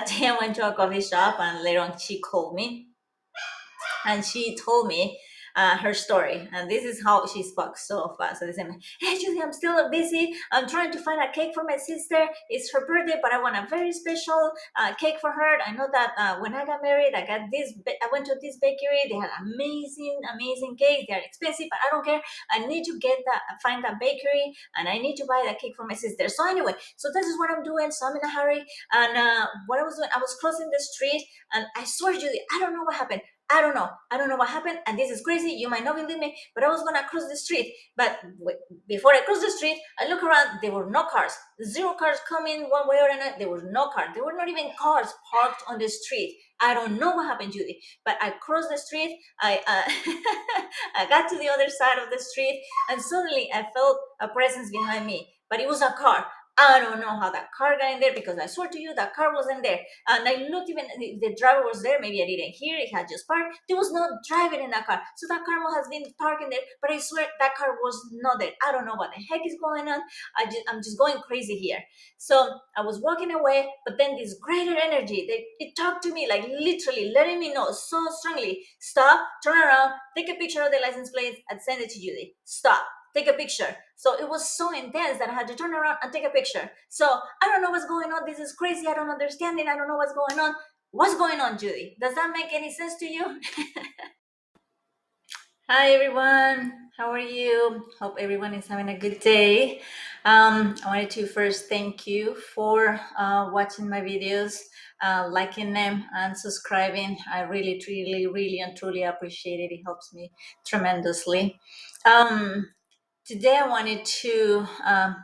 day I went to a coffee shop, and later on she called me and she told me her story, and this is how she spoke so fast. So they said, "Hey, Julie, I'm still busy. I'm trying to find a cake for my sister. It's her birthday, but I want a very special cake for her. I know that when I got married, I went to this bakery. They had amazing cakes. They're expensive, but I don't care. I need to find that bakery, and I need to buy that cake for my sister." So anyway, so this is what I'm doing. So I'm in a hurry, and what I was doing, I was crossing the street, and I swear, Julie, I don't know what happened. I don't know. I don't know what happened, and this is crazy. You might not believe me, but I was gonna cross the street. But before I crossed the street, I look around. There were no cars. Zero cars coming one way or another. There was no car. There were not even cars parked on the street. I don't know what happened, Judy. But I crossed the street. I I got to the other side of the street, and suddenly I felt a presence behind me. But it was a car. I don't know how that car got in there, because I swear to you, that car wasn't there. And I looked, even the driver was there. Maybe I didn't hear. It had just parked. There was no driver in that car. So that car has been parked there, but I swear that car was not there. I don't know what the heck is going on. I'm just going crazy here. So I was walking away, but then this greater energy, it talked to me, like literally letting me know so strongly, stop, turn around, take a picture of the license plate, and send it to Judy. Stop. Take a picture. So it was so intense that I had to turn around and take a picture. So I don't know what's going on. This is crazy. I don't understand it. I don't know what's going on. What's going on, Judy? Does that make any sense to you? Hi, everyone. How are you? Hope everyone is having a good day. I wanted to first thank you for watching my videos, liking them, and subscribing. I really and truly appreciate it. It helps me tremendously. Today, I wanted to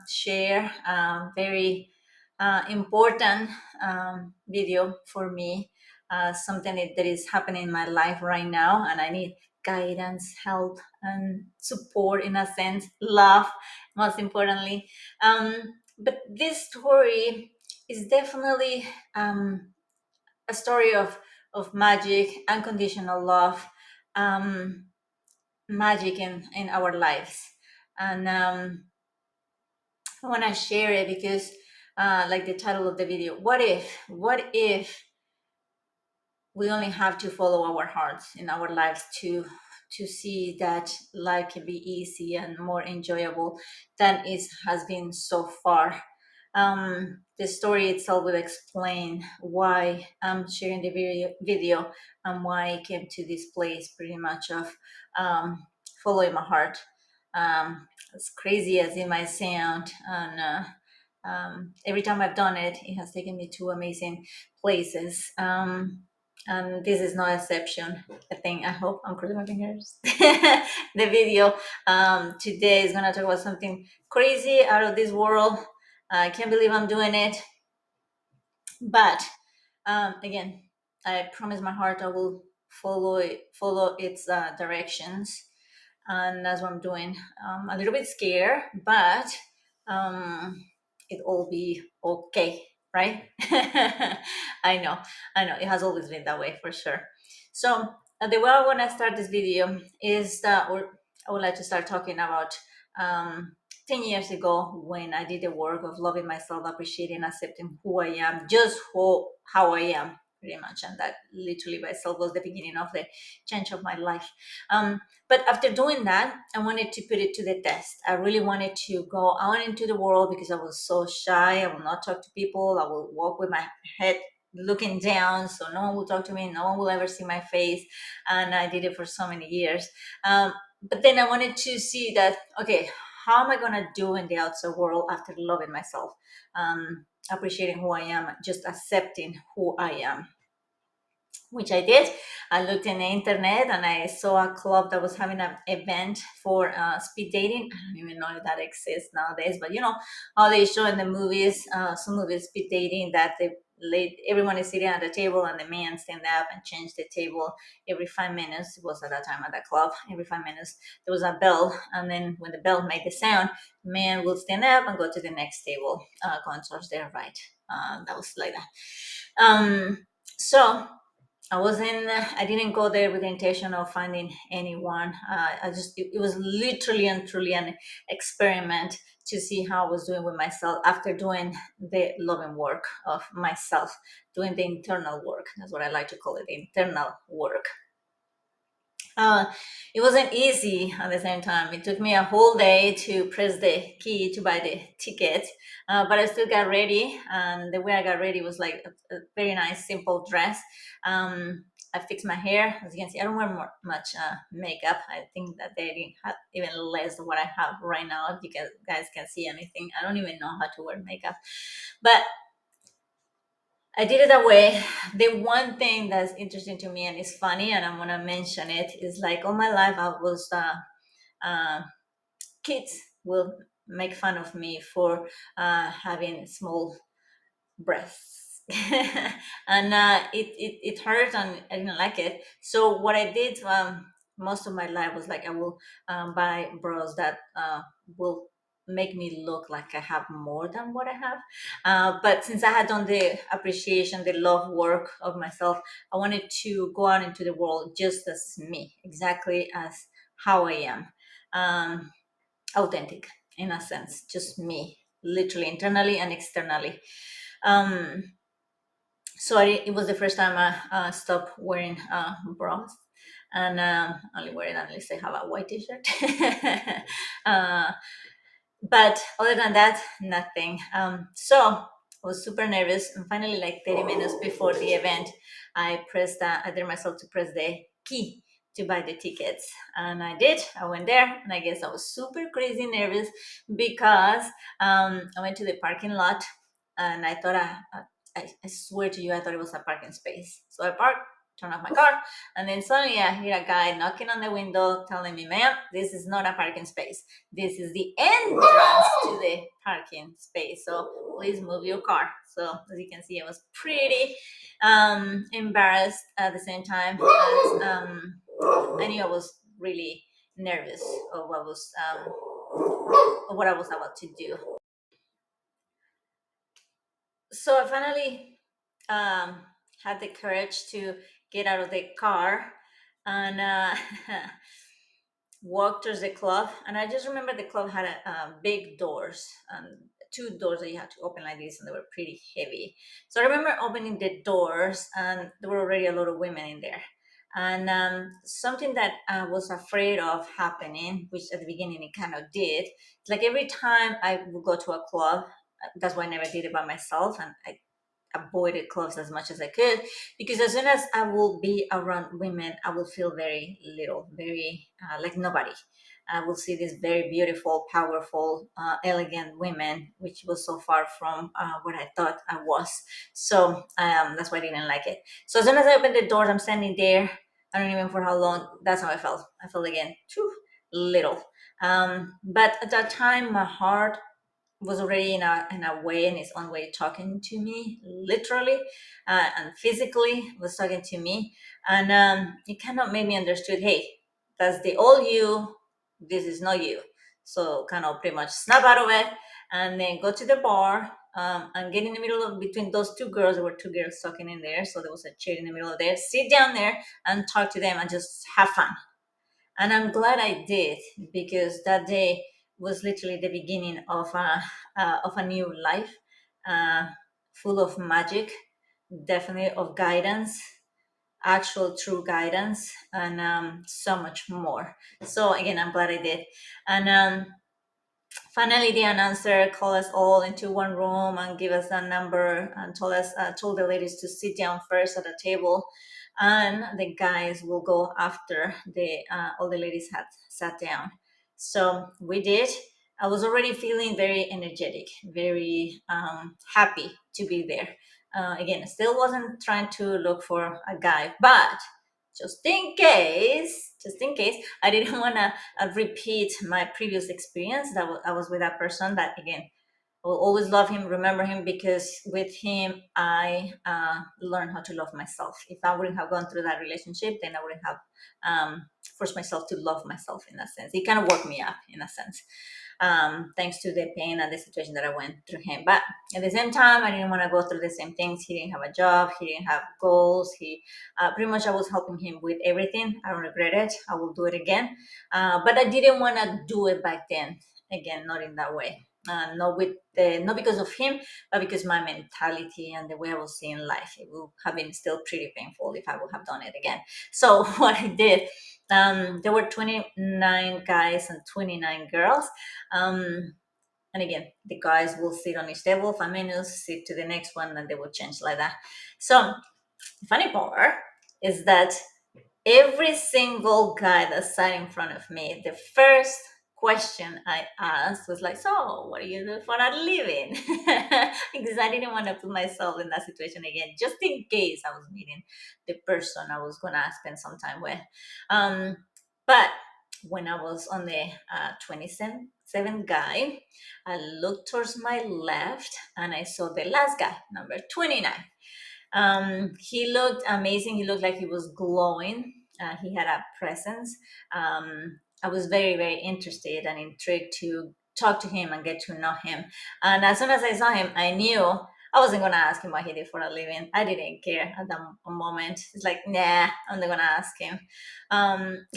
share a very important video for me, something that is happening in my life right now, and I need guidance, help, and support, in a sense, love, most importantly. But this story is definitely a story of magic, unconditional love, um, magic in our lives. And I want to share it because, like the title of the video, what if we only have to follow our hearts in our lives to see that life can be easy and more enjoyable than it has been so far. The story itself will explain why I'm sharing the video and why I came to this place, pretty much of following my heart. As crazy as it might sound, and every time I've done it, it has taken me to amazing places. And this is no exception. I hope I'm crossing my fingers. The video today is gonna talk about something crazy, out of this world. I can't believe I'm doing it, but again, I promise my heart I will follow its directions, and that's what I'm doing. A little bit scared, but it will be okay, right? I know, it has always been that way, for sure. So the way I want to start this video is that, or I would like to start talking about 10 years ago, when I did the work of loving myself, appreciating, accepting who I am, just how I am, pretty much. And that literally by itself was the beginning of the change of my life. But after doing that, I wanted to put it to the test. I really wanted to go out into the world, because I was so shy. I will not talk to people. I will walk with my head looking down, so no one will talk to me. No one will ever see my face. And I did it for so many years. But then I wanted to see that, okay, how am I going to do in the outside world after loving myself, appreciating who I am, just accepting who I am, which I did. I looked in the internet and I saw a club that was having an event for speed dating. I don't even know if that exists nowadays, but you know how they show in the movies, some movies, speed dating, that everyone is sitting at the table and the man stand up and change the table every 5 minutes. It was at that time at that club. Every 5 minutes there was a bell, and then when the bell made the sound, the man will stand up and go to the next table, going towards their right. That was like that. So I didn't go there with the intention of finding anyone. It was literally and truly an experiment to see how I was doing with myself after doing the loving work of myself, doing the internal work. That's what I like to call it, the internal work. Uh, it wasn't easy at the same time. It took me a whole day to press the key to buy the ticket, but I still got ready. And the way I got ready was like a very nice, simple dress. I fixed my hair. As you can see, I don't wear much makeup. I think that they didn't have even less than what I have right now. If you guys can see anything, I don't even know how to wear makeup. But I did it that way. The one thing that's interesting to me and is funny, and I'm gonna mention it, is like all my life I was uh, kids will make fun of me for having small breasts, and it hurt, and I didn't like it. So what I did most of my life was like I will buy bras that will make me look like I have more than what I have. But since I had done the appreciation, the love work of myself, I wanted to go out into the world just as me, exactly as how I am. Authentic in a sense, just me, literally internally and externally. Um, so it was the first time I stopped wearing bras, and only wear it unless I have a white t-shirt. uh, but other than that, nothing. So I was super nervous, and finally, like 30 minutes before the event, I did myself to press the key to buy the tickets, and I did. I went there, and I guess I was super crazy nervous because I went to the parking lot, and I thought I swear to you, I thought it was a parking space. So I parked, turned off my car, and then suddenly I hear a guy knocking on the window telling me, ma'am, this is not a parking space. This is the entrance to the parking space. So please move your car. So as you can see, I was pretty embarrassed at the same time as I knew I was really nervous of what I was about to do. So I finally had the courage to get out of the car and walk towards the club. And I just remember the club had big doors, two doors that you had to open like this, and they were pretty heavy. So I remember opening the doors, and there were already a lot of women in there. And something that I was afraid of happening, which at the beginning it kind of did, like every time I would go to a club, that's why I never did it by myself, and I avoided clubs as much as I could, because as soon as I will be around women, I will feel very little, very like nobody. I will see these very beautiful, powerful, elegant women, which was so far from what I thought I was. So that's why I didn't like it. So as soon as I opened the doors, I'm standing there. I don't even for how long. That's how I felt. I felt again, too little. But at that time, my heart was already in a way, in its own way, talking to me literally and physically was talking to me, and it kind of made me understood, hey, that's the old you, this is not you. So kind of pretty much snap out of it, and then go to the bar, and get in the middle of between those two girls. There were two girls talking in there, so there was a chair in the middle of there, sit down there and talk to them and just have fun. And I'm glad I did, because that day was literally the beginning of a new life, uh, full of magic, definitely of guidance, actual true guidance, and so much more. So again, I'm glad I did. And finally, the announcer called us all into one room and gave us a number and told the ladies to sit down first at a table, and the guys will go after the all the ladies had sat down. So we did. I was already feeling very energetic, very happy to be there. Again, I still wasn't trying to look for a guy, but just in case, I didn't want to repeat my previous experience that I was with that person that again I will always love him, remember him, because with him I learned how to love myself. If I wouldn't have gone through that relationship, then I wouldn't have forced myself to love myself in a sense. He kind of woke me up in a sense, thanks to the pain and the situation that I went through him. But at the same time, I didn't want to go through the same things. He didn't have a job. He didn't have goals. He pretty much I was helping him with everything. I don't regret it. I will do it again. But I didn't want to do it back then. Again, not in that way. Not because of him, but because my mentality and the way I was seeing life, it would have been still pretty painful if I would have done it again. So what I did, there were 29 guys and 29 girls. And again, the guys will sit on each table, 5 minutes, sit to the next one, and they will change like that. So the funny part is that every single guy that sat in front of me, the first question I asked was like, "So, what do you do for a living?" Because I didn't want to put myself in that situation again, just in case I was meeting the person I was gonna spend some time with. Um, but when I was on the 27th guy, I looked towards my left and I saw the last guy, number 29. He looked amazing. He looked like he was glowing. He had a presence. I was very, very interested and intrigued to talk to him and get to know him. And as soon as I saw him, I knew I wasn't going to ask him what he did for a living. I didn't care at that moment. It's like, nah, I'm not going to ask him. Um,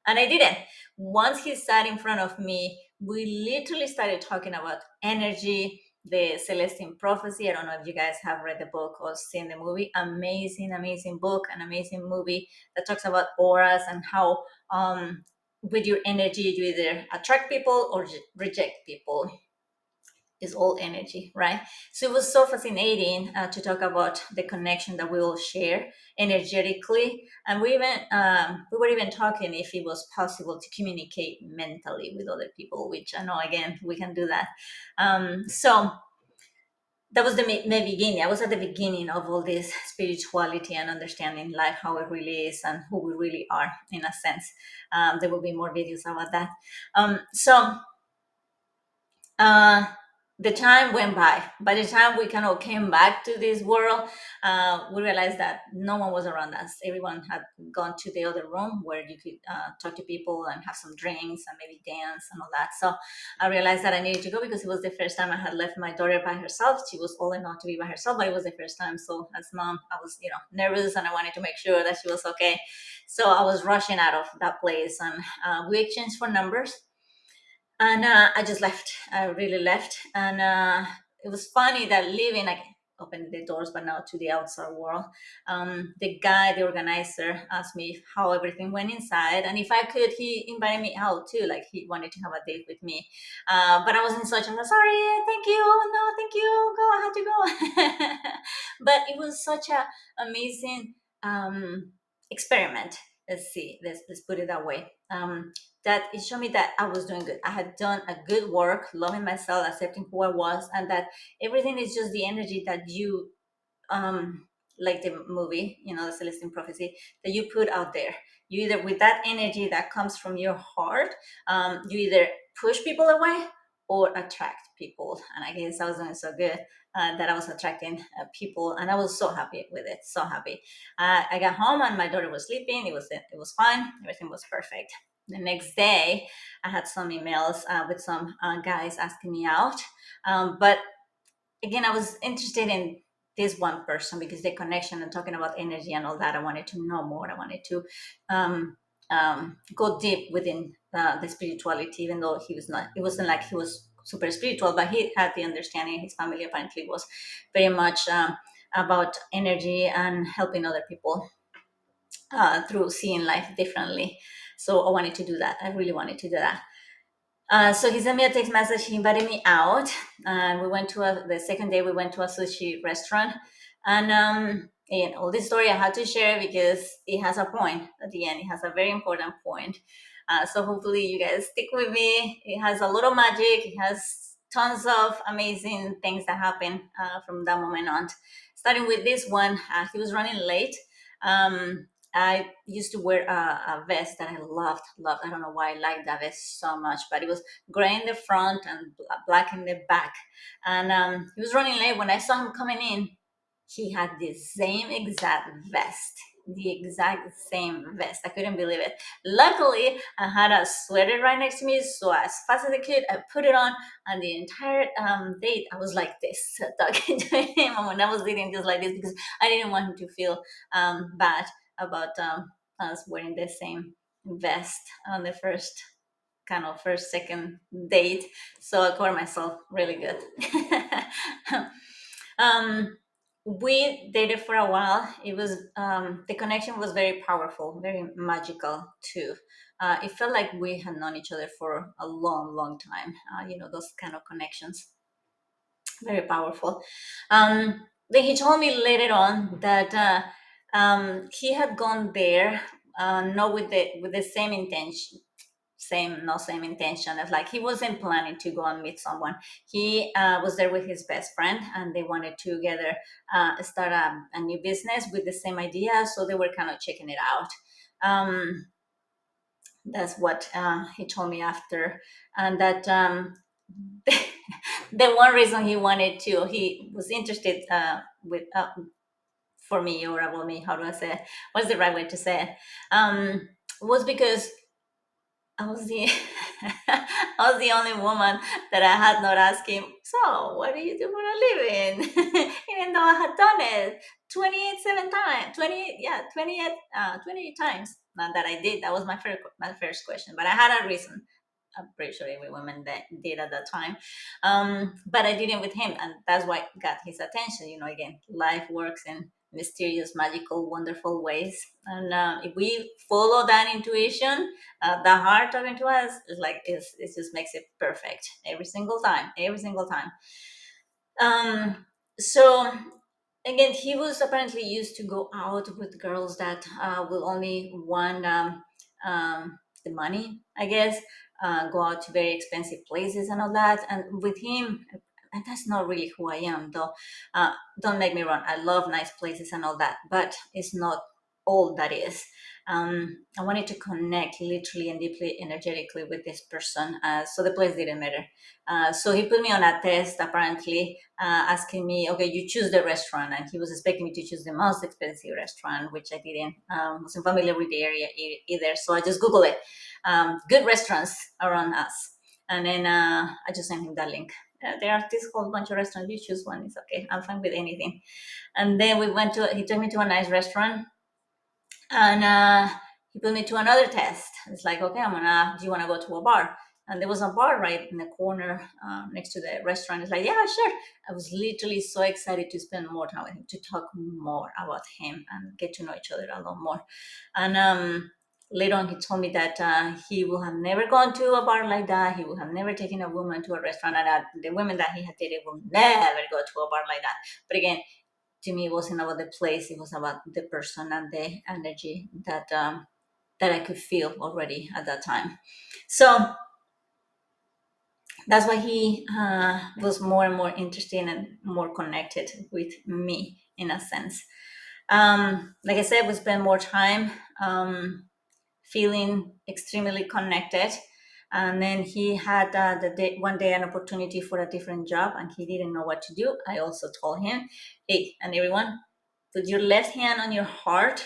and I didn't. Once he sat in front of me, we literally started talking about energy, the Celestine prophecy. I don't know if you guys have read the book or seen the movie. Amazing, amazing book, an amazing movie that talks about auras and how with your energy you either attract people or reject people. Is all energy, right? So it was so fascinating to talk about the connection that we all share energetically, and we were even talking if it was possible to communicate mentally with other people, which I know again we can do that. So that was the beginning. I was at the beginning of all this spirituality and understanding life, how it really is, and who we really are, in a sense. There will be more videos about that. So uh, the time went by. By the time we kind of came back to this world, we realized that no one was around us. Everyone had gone to the other room where you could talk to people and have some drinks and maybe dance and all that. So I realized that I needed to go because it was the first time I had left my daughter by herself. She was old enough to be by herself, but it was the first time. So as mom, I was, nervous and I wanted to make sure that she was okay. So I was rushing out of that place, and we exchanged phone numbers, and I just left. I really left, and it was funny that leaving, I opened the doors, but now to the outside world. The guy, the organizer, asked me how everything went inside, and if I could, he invited me out too. Like he wanted to have a date with me, but I was in such a sorry, thank you, no, thank you, go, I had to go. But it was such a amazing experiment. Let's put it that way. That it showed me that I was doing good. I had done a good work, loving myself, accepting who I was, and that everything is just the energy that you, like the movie, the Celestine prophecy, that you put out there. You either, with that energy that comes from your heart, you either push people away or attract people. And I guess I was doing so good that I was attracting people, and I was so happy with it. So happy. I got home and my daughter was sleeping. It was fine. Everything was perfect. The next day, I had some emails with some guys asking me out. But again, I was interested in this one person because the connection and talking about energy and all that, I wanted to know more. I wanted to go deep within the spirituality, even though it wasn't like he was super spiritual, but he had the understanding. His family apparently was very much about energy and helping other people through seeing life differently. So I wanted to do that. I really wanted to do that. So he sent me a text message. He invited me out, and we went to the second day. We went to a sushi restaurant, and all this story I had to share because it has a point at the end. It has a very important point. So hopefully you guys stick with me. It has a lot of magic. It has tons of amazing things that happen from that moment on. Starting with this one, he was running late. I used to wear a vest that I loved. I don't know why I liked that vest so much, but it was gray in the front and black in the back. And he was running late. When I saw him coming in, he had the same exact vest. The exact same vest. I couldn't believe it. Luckily, I had a sweater right next to me, so as fast as I could, I put it on, and the entire date, I was like this, talking to him. And when I was eating, just like this, because I didn't want him to feel bad about us wearing the same vest on the first second date. So I covered myself really good. um, we dated for a while. It was the connection was very powerful, very magical too. It felt like we had known each other for a long time. Those kind of connections, very powerful. Then he told me later on that he had gone there, not with the same intention, same intention of, like, he wasn't planning to go and meet someone. He was there with his best friend, and they wanted to together start a new business with the same idea, so they were kind of checking it out. That's what he told me after. And that the one reason he was interested with for me, or about me, how do I say it, what's the right way to say it, was because I was the I was the only woman that I had not asked him, so what do you do for a living? Even though I had done it 28 7 times, 28, yeah, 28 times. Not that I did. That was my first question, but I had a reason. I'm pretty sure every woman that did at that time. But I didn't with him, and that's why got his attention. Again, life works in mysterious, magical, wonderful ways. And if we follow that intuition, the heart talking to us is like it just makes it perfect every single time, every single time. So again, he was apparently used to go out with girls that will only want the money, I guess, go out to very expensive places and all that. And with him, and that's not really who I am, though. Don't make me wrong, I love nice places and all that, but it's not all that is. I wanted to connect literally and deeply energetically with this person, so the place didn't matter. So he put me on a test, apparently, asking me, okay, you choose the restaurant. And he was expecting me to choose the most expensive restaurant, which I didn't, wasn't familiar with the area either. So I just Googled it, good restaurants around us. And then I just sent him that link. There are this whole bunch of restaurants. You choose one. It's okay. I'm fine with anything. And then he took me to a nice restaurant, and he put me to another test. It's like, okay, do you want to go to a bar? And there was a bar right in the corner next to the restaurant. It's like, yeah, sure. I was literally so excited to spend more time with him, to talk more about him and get to know each other a lot more. And later on, he told me that he will have never gone to a bar like that. He will have never taken a woman to a restaurant, and that the women that he had dated will never go to a bar like that. But again, to me, it wasn't about the place. It was about the person and the energy that I could feel already at that time. So that's why he was more and more interested and more connected with me, in a sense. Like I said, we spent more time feeling extremely connected. And then he had one day an opportunity for a different job, and he didn't know what to do. I also told him, hey, and everyone, put your left hand on your heart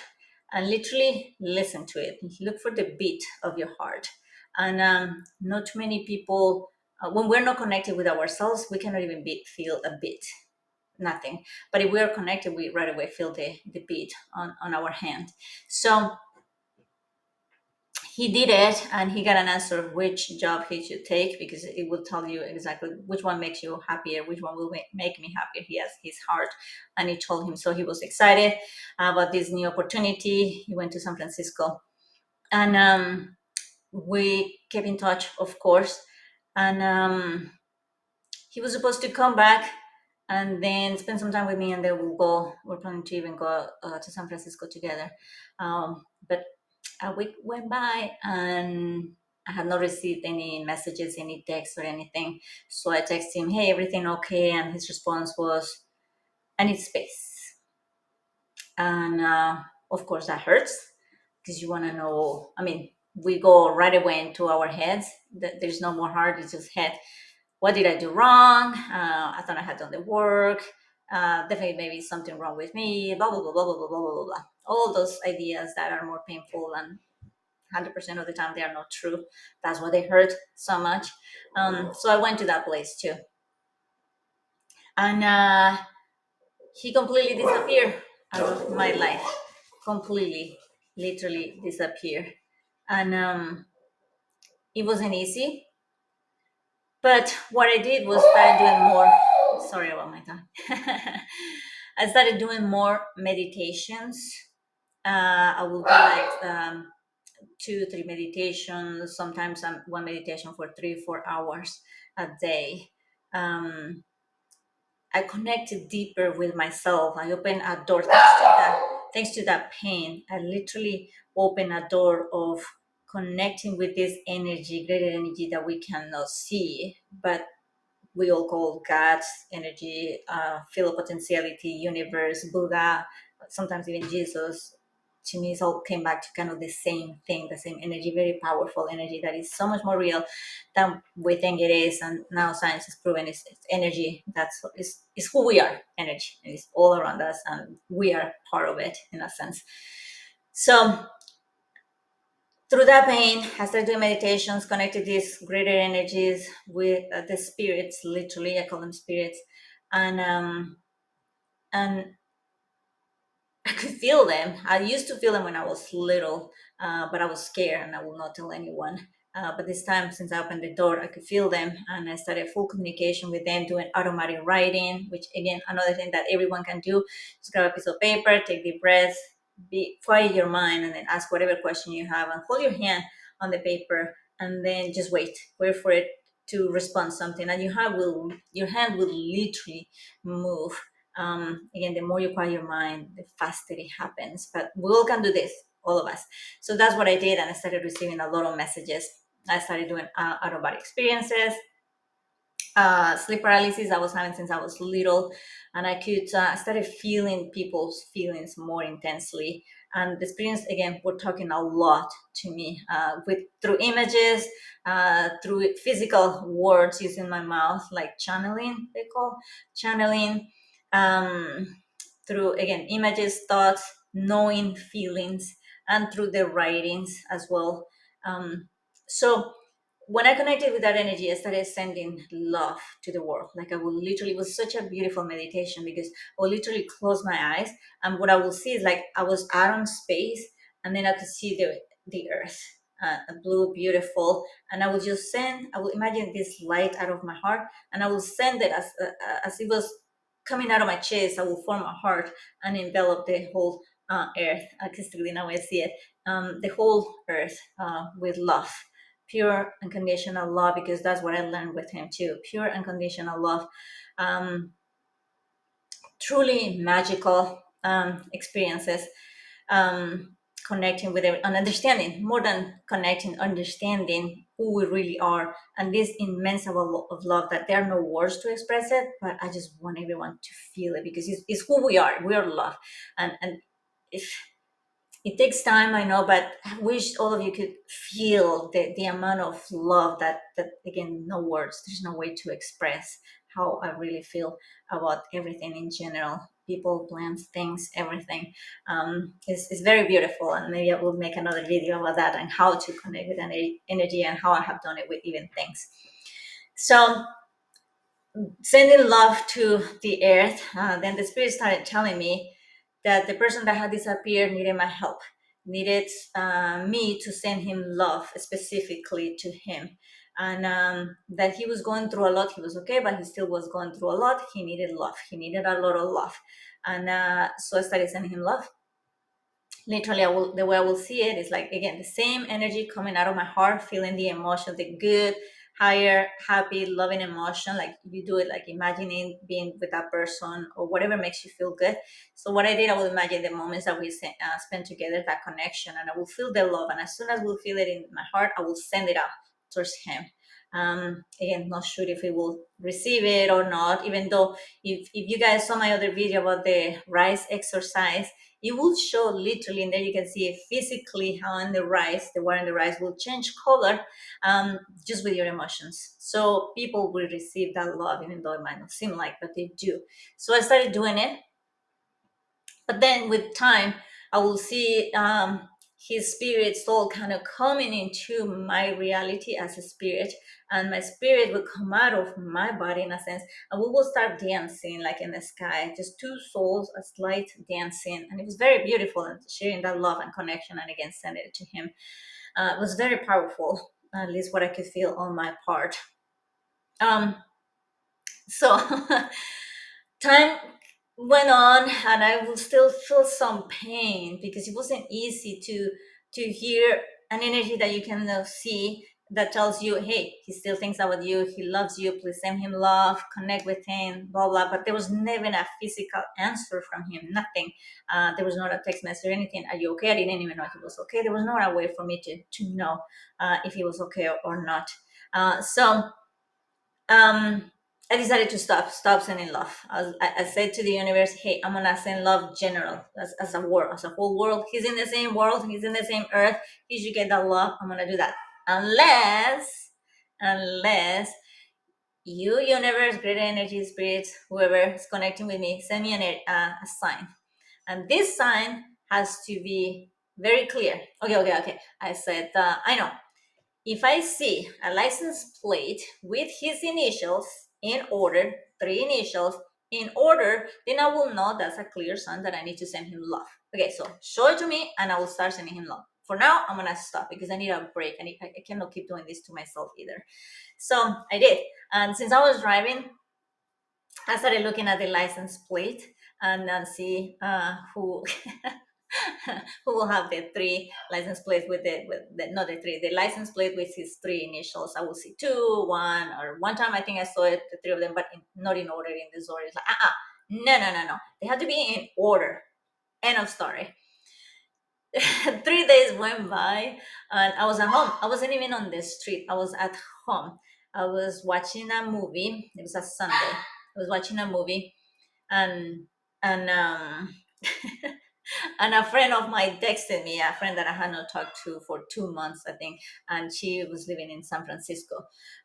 and literally listen to it. Look for the beat of your heart. And not too many people, when we're not connected with ourselves, we cannot even feel a beat, nothing. But if we are connected, we right away feel the beat on our hand. So he did it, and he got an answer of which job he should take, because it will tell you exactly which one makes you happier, which one will make me happier. He has his heart, and he told him. So he was excited about this new opportunity. He went to San Francisco, and we kept in touch, of course. And he was supposed to come back and then spend some time with me, and then we're planning to even go to San Francisco together. But a week went by, and I had not received any messages, any texts or anything. So I texted him, hey, everything okay? And his response was, I need space. And of course that hurts. because you want to know. I mean, we go right away into our heads. There's no more heart, it's just head. What did I do wrong? I thought I had done the work. Definitely, maybe something wrong with me. Blah blah blah blah blah blah blah blah blah. All those ideas that are more painful, and 100% of the time they are not true. That's why they hurt so much. So I went to that place too, and he completely disappeared out of my life. Completely, literally disappeared, and it wasn't easy. But what I did was start doing more. Sorry about my tongue. I started doing more meditations. I will do like 2, 3 meditations. Sometimes one meditation for 3, 4 hours a day. I connected deeper with myself. I opened a door thanks to that pain. I literally opened a door of connecting with this energy, greater energy that we cannot see, but we all call God's energy, field of potentiality, universe, Buddha, sometimes even Jesus. To me, it all came back to kind of the same thing, the same energy, very powerful energy that is so much more real than we think it is. And now science has proven it's energy. It's who we are, energy. It's all around us, and we are part of it in a sense. So through that pain, I started doing meditations, connected these greater energies with the spirits. Literally, I call them spirits, and I could feel them. I used to feel them when I was little, but I was scared and I will not tell anyone. But this time, since I opened the door, I could feel them, and I started full communication with them, doing automatic writing, which again, another thing that everyone can do. Just grab a piece of paper, take deep breaths, be quiet your mind, and then ask whatever question you have, and hold your hand on the paper, and then just wait for it to respond something, and your hand will literally move. Again, the more you quiet your mind, the faster it happens. But we all can do this, all of us. So that's what I did, and I started receiving a lot of messages. I started doing out of body experiences, sleep paralysis I was having since I was little, and I started feeling people's feelings more intensely. And the experience, again, were talking a lot to me, with through images, through physical words using my mouth, like channeling, they call channeling, um, through again images, thoughts, knowing feelings, and through the writings as well. So when I connected with that energy, I started sending love to the world. Like I will literally, it was such a beautiful meditation because I will literally close my eyes, and what I will see is like I was out on space, and then I could see the earth, blue, beautiful, and I will imagine this light out of my heart, and I will send it as it was coming out of my chest. I will form a heart and envelop the whole earth. Artistically, now I see it, the whole earth with love, pure unconditional love, because that's what I learned with him too. Pure unconditional love, um, truly magical experiences, um, connecting with it and understanding, more than connecting, understanding who we really are, and this immense of love that there are no words to express it, but I just want everyone to feel it because it's who we are. We are love, and if it takes time, I know, but I wish all of you could feel the amount of love that again, no words, there's no way to express how I really feel about everything in general. People, plants, things, everything. Is very beautiful, and maybe I will make another video about that and how to connect with energy and how I have done it with even things. So sending love to the earth, then the spirit started telling me that the person that had disappeared needed my help, needed me to send him love specifically to him, and that he was going through a lot. He was okay, but he still was going through a lot. He needed love. He needed a lot of love, and so I started sending him love. Literally, the way I will see it is like, again, the same energy coming out of my heart, feeling the emotion, the good, higher, happy, loving emotion. Like you do it, like imagining being with that person or whatever makes you feel good. So what I did, I will imagine the moments that we spend together, that connection, and I will feel the love, and as soon as we'll feel it in my heart, I will send it out towards him. Again, not sure if he will receive it or not, even though if you guys saw my other video about the rise exercise, it will show literally, and there you can see physically how in the rice, the water in the rice will change color, just with your emotions. So people will receive that love, even though it might not seem like, but they do. So I started doing it, but then with time, I will see his spirit soul kind of coming into my reality as a spirit, and my spirit will come out of my body in a sense, and we will start dancing like in the sky, just two souls, a slight dancing, and it was very beautiful, and sharing that love and connection, and again sending it to him. It was very powerful, at least what I could feel on my part. Um, so time went on, and I would still feel some pain because it wasn't easy to hear an energy that you can see, that tells you, hey, he still thinks about you, he loves you, please send him love, connect with him, blah blah. But there was never a physical answer from him, nothing. There was not a text message or anything. Are you okay? I didn't even know if he was okay. There was not a way for me to know if he was okay or not. So um I decided to stop sending love. I said to the universe, hey, I'm gonna send love general, as a world, as a whole world. He's in the same world, he's in the same earth, he should get that love. I'm gonna do that, unless you, universe, greater energy, spirits, whoever is connecting with me, send me a sign, and this sign has to be very clear. Okay, I said, I know, if I see a license plate with his initials in order, three initials in order, then I will know that's a clear sign that I need to send him love. Okay, so show it to me and I will start sending him love. For now, I'm gonna stop because I need a break. I cannot keep doing this to myself either. So I did. And since I was driving, I started looking at the license plate and see who who will have the three license plates with the not the three, the license plate with his three initials. I will see two, one, or one time I think I saw it, the three of them, but not in order in the story. It's like, no. They have to be in order. End of story. 3 days went by and I was at home. I wasn't even on the street. I was at home. I was watching a movie. It was a Sunday. I was watching a movie, and and and a friend of mine texted me, a friend that I had not talked to for 2 months, I think, and she was living in San Francisco,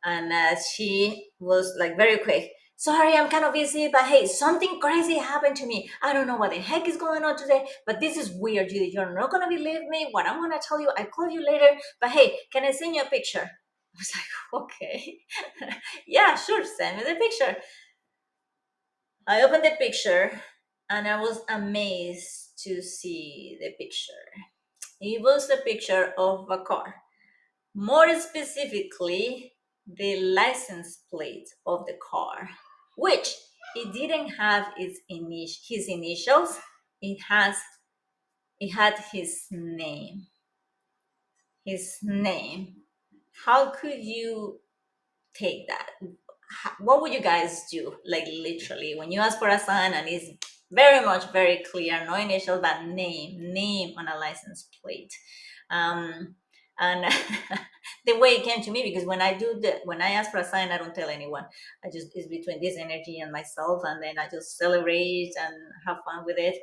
and she was like very quick. Sorry, I'm kind of busy, but hey, something crazy happened to me. I don't know what the heck is going on today, but this is weird, Judy. You're not gonna believe me. What I'm gonna tell you, I call you later. But hey, can I send you a picture? I was like, okay, yeah, sure, send me the picture. I opened the picture and I was amazed to see the picture. It was a picture of a car. More specifically, the license plate of the car, which it didn't have his initials. It had his name. His name. How could you take that? What would you guys do, like literally when you ask for a sign and it's very much very clear, no initial but name on a license plate? And the way it came to me, because when I ask for a sign, I don't tell anyone. I just, it's between this energy and myself, and then I just celebrate and have fun with it.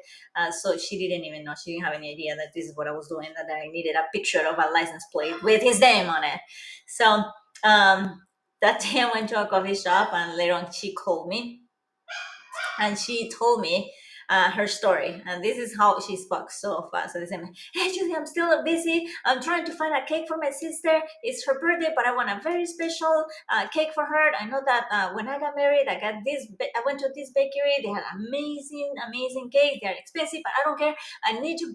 So she didn't even know, she didn't have any idea that this is what I was doing, that I needed a picture of a license plate with his name on it. So that day I went to a coffee shop, and later on she called me and she told me her story, and this is how she spoke so fast. So they said, hey Julie, I'm still busy, I'm trying to find a cake for my sister, it's her birthday, but I want a very special cake for her. I know that when I got married, I went to this bakery, they had amazing cake, they're expensive, but I don't care. I need to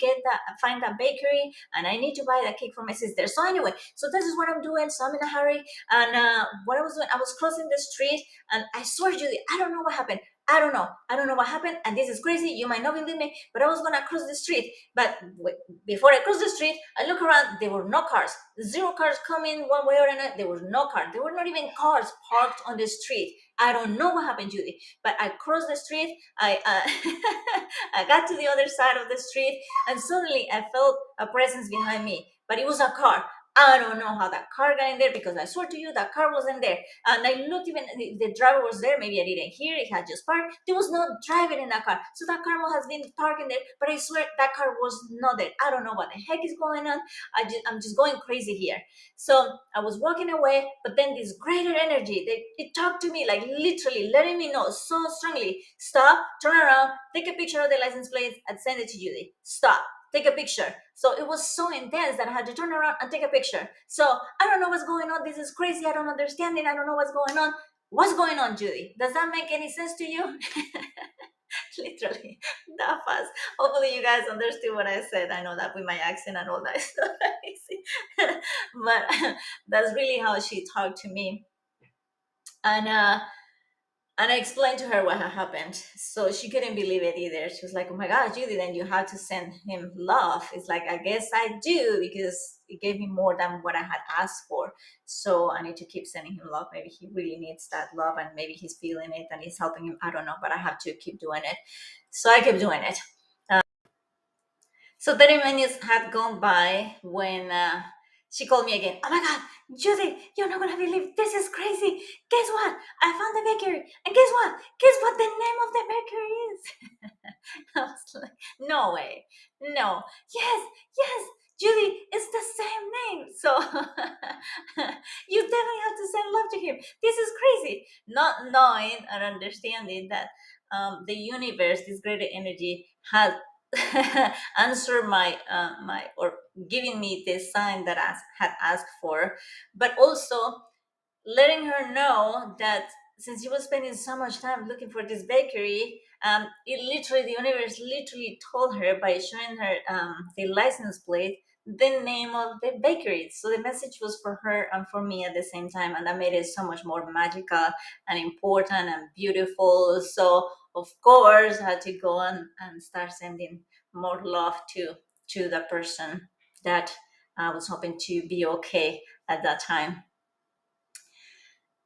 find that bakery, and I need to buy that cake for my sister. So anyway, so this is what I'm doing. So I'm in a hurry, and what I was doing, I was crossing the street, and I swear, Julie, I don't know what happened. I don't know what happened, and this is crazy. You might not believe me, but I was gonna cross the street. But before I crossed the street, I look around. There were no cars. Zero cars coming one way or another. There was no car. There were not even cars parked on the street. I don't know what happened, Judy. But I crossed the street. I I got to the other side of the street, and suddenly I felt a presence behind me. But it was a car. I don't know how that car got in there, because I swear to you, that car wasn't there. And I looked, even the driver was there. Maybe I didn't hear. It had just parked. There was no driver in that car. So that car has been parked in there. But I swear that car was not there. I don't know what the heck is going on. I'm just going crazy here. So I was walking away, but then this greater energy, it talked to me, like literally letting me know so strongly, stop, turn around, take a picture of the license plate, and send it to Judy. Stop, take a picture. So it was so intense that I had to turn around and take a picture. So I don't know what's going on. This is crazy. I don't understand it. I don't know what's going on. What's going on, Judy? Does that make any sense to you? Literally that fast. Hopefully you guys understood what I said. I know that with my accent and all that stuff. But that's really how she talked to me. And I explained to her what had happened. So she couldn't believe it either. She was like, oh my God, Judy, then you have to send him love. It's like, I guess I do, because it gave me more than what I had asked for. So I need to keep sending him love. Maybe he really needs that love, and maybe he's feeling it and it's helping him. I don't know, but I have to keep doing it. So I kept doing it. So 30 minutes had gone by when she called me again. Oh my God, Judy, you're not gonna believe this is crazy. Guess what? I found the bakery. And guess what? Guess what the name of the bakery is? I was like, no way. No. Yes, yes, Judy, it's the same name. So you definitely have to send love to him. This is crazy. Not knowing and understanding that the universe, this greater energy, has answer my or giving me this sign that I had asked for, but also letting her know that since she was spending so much time looking for this bakery, it literally, the universe literally told her by showing her the license plate, the name of the bakery. So the message was for her and for me at the same time, and that made it so much more magical and important and beautiful. So of course I had to go and start sending more love to the person that I was hoping to be okay at that time.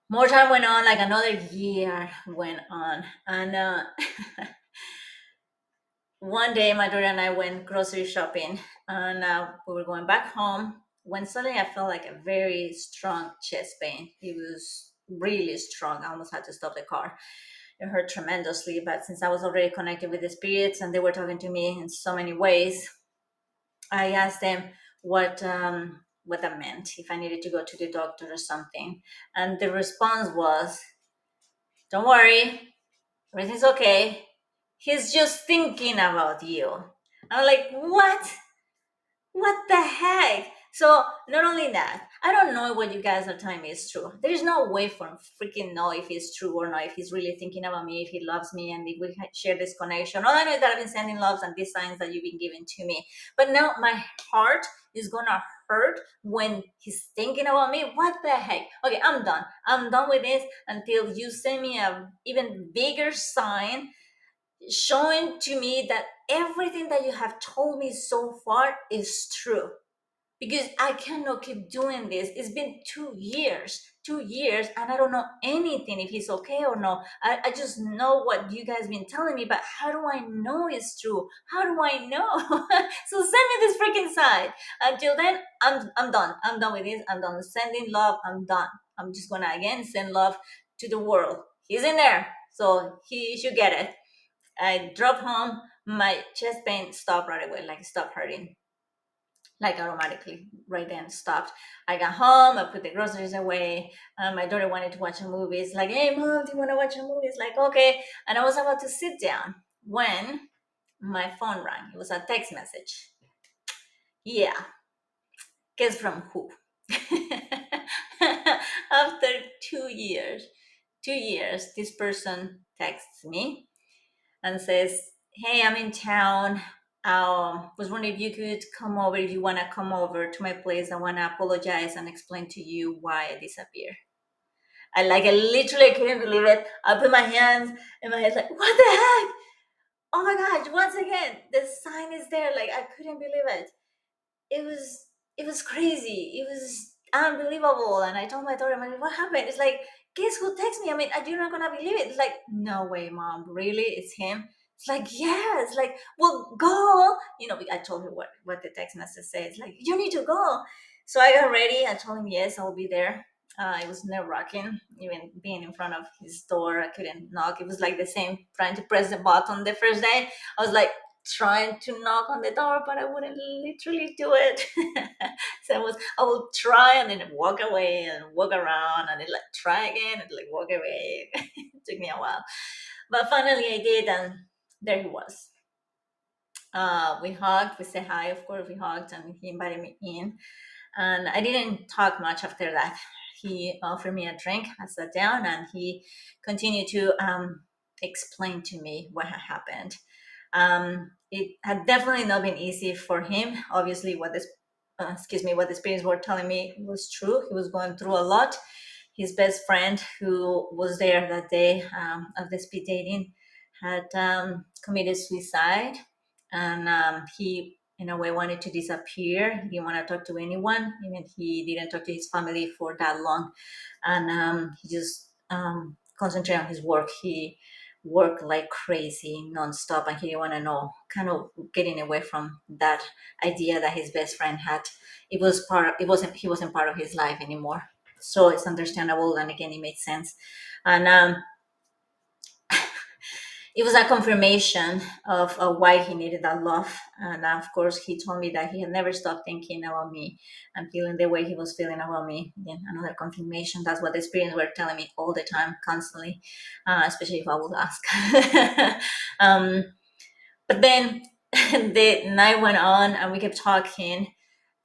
More time went on, like another year went on, and one day my daughter and I went grocery shopping, and we were going back home when suddenly I felt like a very strong chest pain. It was really strong. I almost had to stop the car. It hurt tremendously, but since I was already connected with the spirits and they were talking to me in so many ways, I asked them what that meant, if I needed to go to the doctor or something. And the response was, don't worry, everything's okay. He's just thinking about you. I'm like, what? What the heck? So not only that, I don't know what you guys are telling me is true. There is no way for freaking know if it's true or not, if he's really thinking about me, if he loves me, and if we share this connection. All I know is that I've been sending loves and these signs that you've been giving to me. But now my heart is gonna hurt when he's thinking about me. What the heck? Okay, I'm done. I'm done with this until you send me a even bigger sign showing to me that everything that you have told me so far is true, because I cannot keep doing this. It's been 2 years, and I don't know anything if he's okay or not. I just know what you guys been telling me, but how do I know it's true? How do I know? So send me this freaking sign. Until then, I'm done. I'm done with this. I'm done sending love. I'm done. I'm just gonna again send love to the world. He's in there, so he should get it. I drove home. My chest pain stopped right away, like stopped hurting, like automatically right then stopped. I got home, I put the groceries away. My daughter wanted to watch a movie. It's like, hey mom, do you want to watch a movie? It's like, okay. And I was about to sit down when my phone rang. It was a text message. Yeah, guess from who? After 2 years, 2 years, this person texts me and says, hey, I'm in town. Was wondering if you could come over, if you want to come over to my place. I want to apologize and explain to you why I disappeared. I literally couldn't believe it. I put my hands in my head, like, what the heck? Oh my gosh, once again, the sign is there. Like, I couldn't believe it. It was, it was crazy. It was unbelievable. And I told my daughter, I'm like, what happened? It's like, guess who texted me? I mean, you're not going to believe it. It's like, no way, mom. Really? It's him? It's like, yes, like, well, go. I told her what the text message says. Like, you need to go. So I got ready. I told him, yes, I'll be there. It was nerve wracking, even being in front of his door. I couldn't knock. It was like the same trying to press the button the first day. I was like trying to knock on the door, but I wouldn't literally do it. So I would try and then walk away and walk around and then like try again and like walk away. It took me a while. But finally I did, and there he was. We hugged, we said hi, of course we hugged, and he invited me in. And I didn't talk much after that. He offered me a drink. I sat down and he continued to explain to me what had happened. It had definitely not been easy for him. Obviously, what the spirits were telling me was true. He was going through a lot. His best friend, who was there that day of the speed dating, had committed suicide, and he, in a way, wanted to disappear. He didn't want to talk to anyone. Even he didn't talk to his family for that long, and he just concentrated on his work. He worked like crazy nonstop, and he didn't want to know. Kind of getting away from that idea that his best friend had. It was part. It wasn't. He wasn't part of his life anymore. So it's understandable, and again, it made sense. And it was a confirmation of why he needed that love. And of course, he told me that he had never stopped thinking about me and feeling the way he was feeling about me. Again, another confirmation. That's what the experience were telling me all the time, constantly, especially if I would ask. um, but then the night went on and we kept talking.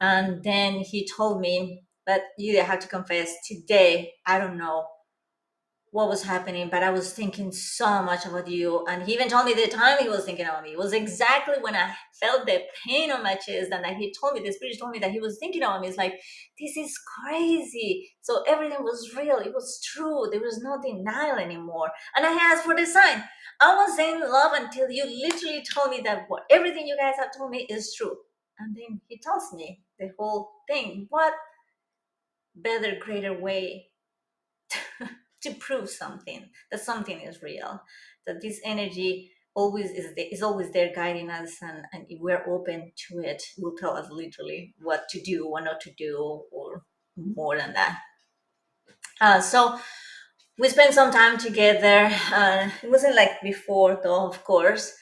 And then he told me, but you have to confess, today, I don't know what was happening, but I was thinking so much about you. And he even told me the time he was thinking about me. It was exactly when I felt the pain on my chest, and that he told me, the spirit told me that he was thinking about me. It's like, this is crazy. So everything was real. It was true. There was no denial anymore. And I asked for the sign. I was in love until you literally told me that everything you guys have told me is true. And then he tells me the whole thing. What better, greater way to prove something, that something is real, that this energy is always there guiding us, and if we're open to it, it will tell us literally what to do, what not to do, or more than that. So we spent some time together. It wasn't like before, though, of course.